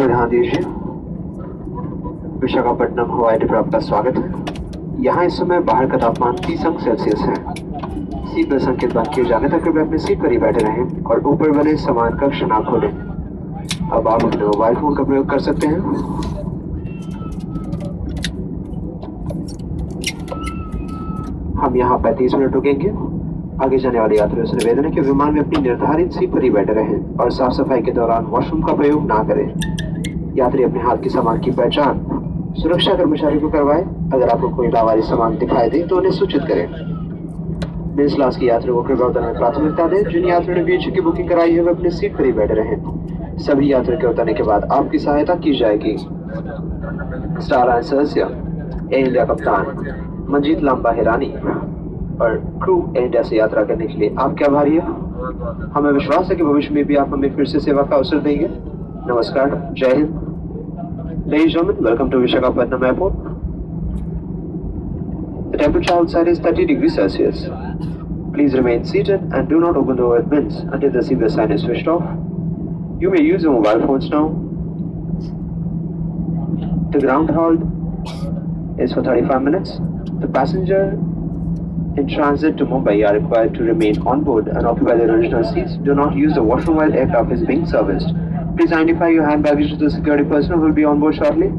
ध्यान दीजिए, विशाखापट्टनम हवाई अड्डे पर आपका स्वागत है। यहाँ इस समय बाहर का तापमान 30 अंक सेल्सियस है। सीट बेल्ट संकेत बंद किए जाने तक कृपया अपनी सीट पर ही बैठे रहें और ऊपर बने सामान कक्ष ना खोलें। अब आप अपने मोबाइल फोन का प्रयोग कर सकते हैं। हम यहाँ 35 मिनट रुकेंगे। आगे जाने वाले यात्रियों से निवेदन है कि विमान में अपनी निर्धारित सीट पर ही बैठे रहें और साफ सफाई के दौरान वॉशरूम का प्रयोग ना करें। यात्री अपने हाथ के सामान की पहचान सुरक्षा कर्मचारी को करवाएं। अगर आपको कोई लावारिस सामान दिखाई दे तो उन्हें सूचित करें। बिजनेस क्लास की यात्रियों को कृपया उतरने में प्राथमिकता दें। जिन यात्रियों ने बीच की बुकिंग कराई है वे अपनी सीट पर ही बैठे रहें। सभी यात्रियों के उतरने के बाद आपकी सहायता की जाएगी। स्टार अलायंस सदस्य एयर इंडिया कप्तान मंजीत लांबा हिरानी और क्रू एयर इंडिया से यात्रा करने के लिए आपके आभारी है। हमें विश्वास है कि भविष्य में भी आप हमें फिर से सेवा का अवसर देंगे। नमस्कार, जय Hind. Ladies and gentlemen, welcome to Visakhapatnam Airport. The temperature outside is 30 degrees Celsius. Please remain seated and do not open the overhead bins until the seatbelt sign is switched off. You may use your mobile phones now. The ground hold is for 35 minutes. The passenger in transit to Mumbai are required to remain on board and occupy the original seats. Do not use the washroom while aircraft is being serviced. Please identify your hand baggage to the security personnel who will be on board shortly.